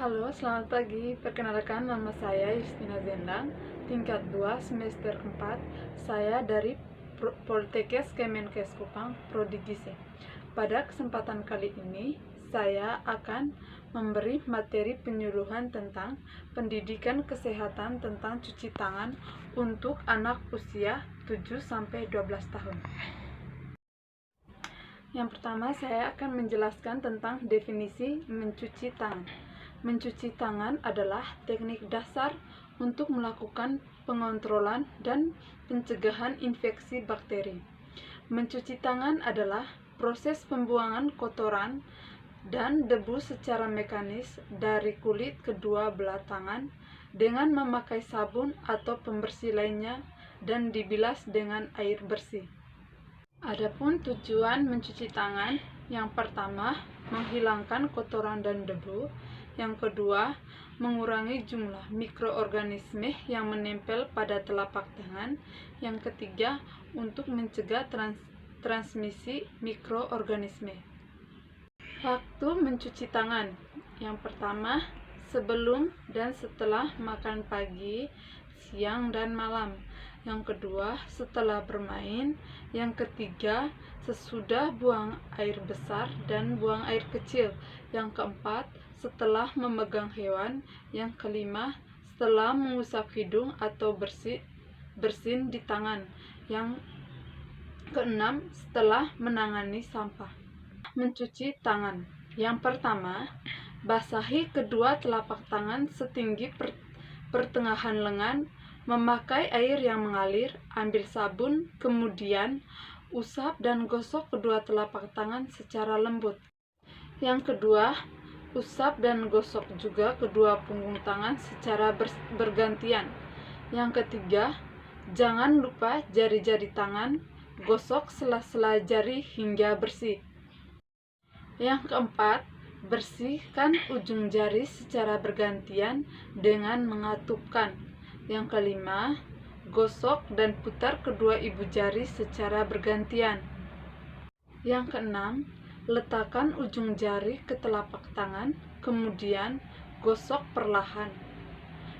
Halo, selamat pagi. Perkenalkan, nama saya Justina Zendang, tingkat 2, semester 4. Saya dari Poltekkes Kemenkes Kupang, Prodi Gise. Pada kesempatan kali ini, saya akan memberi materi penyuluhan tentang pendidikan kesehatan tentang cuci tangan untuk anak usia 7-12 tahun. Yang pertama, saya akan menjelaskan tentang definisi mencuci tangan. Mencuci tangan adalah teknik dasar untuk melakukan pengontrolan dan pencegahan infeksi bakteri. Mencuci tangan adalah proses pembuangan kotoran dan debu secara mekanis dari kulit kedua belah tangan dengan memakai sabun atau pembersih lainnya dan dibilas dengan air bersih. Adapun tujuan mencuci tangan, yang pertama, menghilangkan kotoran dan debu. Yang kedua, mengurangi jumlah mikroorganisme yang menempel pada telapak tangan. Yang ketiga, untuk mencegah transmisi mikroorganisme. Waktu mencuci tangan. Yang pertama, sebelum dan setelah makan pagi, siang, dan malam. Yang kedua, setelah bermain. Yang ketiga, sesudah buang air besar dan buang air kecil. Yang keempat, setelah memegang hewan. Yang kelima, setelah mengusap hidung atau bersin di tangan. Yang keenam, setelah menangani sampah. Mencuci tangan. Yang pertama, basahi kedua telapak tangan setinggi pertengahan lengan, memakai air yang mengalir, ambil sabun, kemudian usap dan gosok kedua telapak tangan secara lembut. Yang kedua, usap dan gosok juga kedua punggung tangan secara bergantian. Yang ketiga, jangan lupa jari-jari tangan, gosok sela-sela jari hingga bersih. Yang keempat, bersihkan ujung jari secara bergantian dengan mengatupkan. Yang kelima, gosok dan putar kedua ibu jari secara bergantian. Yang keenam, letakkan ujung jari ke telapak tangan, kemudian gosok perlahan.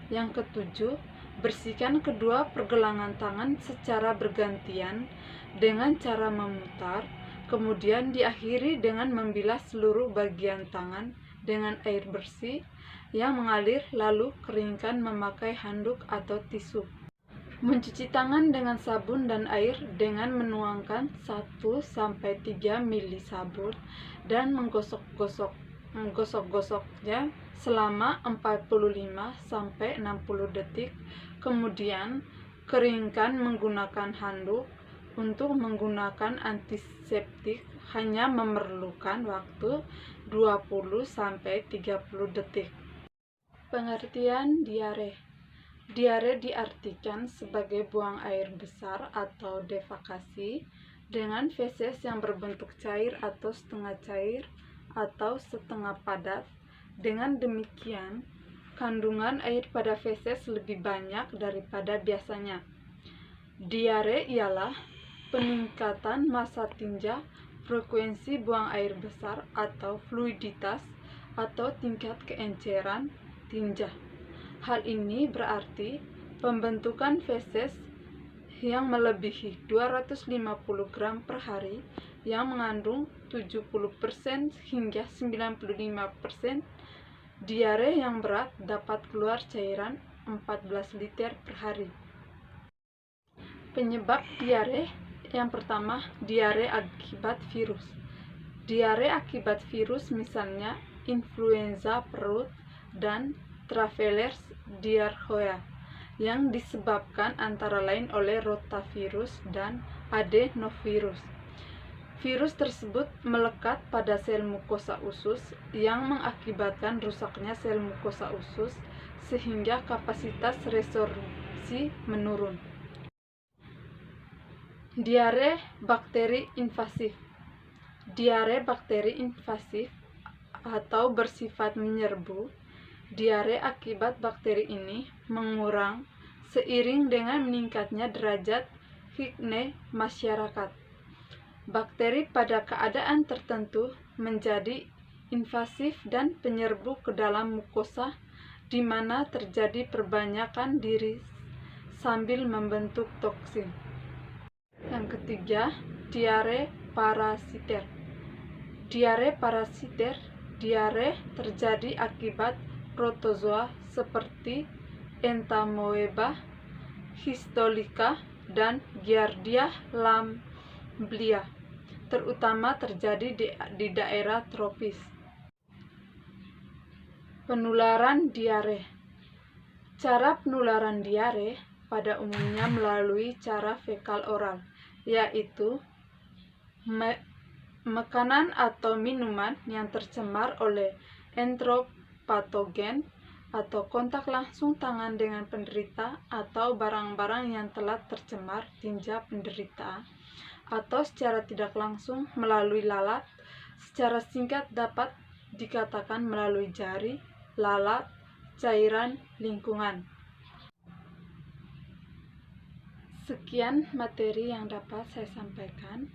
Yang ketujuh, bersihkan kedua pergelangan tangan secara bergantian dengan cara memutar, kemudian diakhiri dengan membilas seluruh bagian tangan dengan air bersih yang mengalir, lalu keringkan memakai handuk atau tisu. Mencuci tangan dengan sabun dan air dengan menuangkan 1-3 ml sabun dan menggosok-gosoknya selama 45-60 detik. Kemudian keringkan menggunakan handuk. Untuk menggunakan antiseptik hanya memerlukan waktu 20-30 detik. Pengertian diare. Diare diartikan sebagai buang air besar atau defekasi dengan feses yang berbentuk cair atau setengah cair atau setengah padat. Dengan demikian, kandungan air pada feses lebih banyak daripada biasanya. Diare ialah peningkatan massa tinja, frekuensi buang air besar atau fluiditas, atau tingkat keenceran tinja. Hal ini berarti pembentukan feses yang melebihi 250 gram per hari yang mengandung 70% hingga 95% diare yang berat dapat keluar cairan 14 liter per hari. Penyebab diare. Yang pertama, diare akibat virus. Diare akibat virus misalnya influenza perut dan Travelers diarrhea yang disebabkan antara lain oleh rotavirus dan adenovirus. Virus tersebut melekat pada sel mukosa usus yang mengakibatkan rusaknya sel mukosa usus sehingga kapasitas resorpsi menurun. Diare bakteri invasif. Diare bakteri invasif atau bersifat menyerbu. Diare akibat bakteri ini mengurang seiring dengan meningkatnya derajat higiene masyarakat. Bakteri pada keadaan tertentu menjadi invasif dan penyerbu ke dalam mukosa, di mana terjadi perbanyakan diri sambil membentuk toksin. Yang ketiga, diare parasiter. Diare parasiter, diare terjadi akibat protozoa seperti Entamoeba, Histolica, dan Giardia lamblia, terutama terjadi di daerah tropis. Penularan diare. Cara penularan diare pada umumnya melalui cara fekal oral, yaitu makanan atau minuman yang tercemar oleh entropatogen, atau kontak langsung tangan dengan penderita atau barang-barang yang telah tercemar tinja penderita, atau secara tidak langsung melalui lalat. Secara singkat dapat dikatakan melalui jari, lalat, cairan lingkungan. Sekian materi yang dapat saya sampaikan.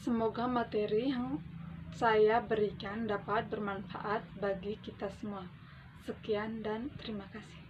Semoga materi yang saya berikan dapat bermanfaat bagi kita semua. Sekian dan terima kasih.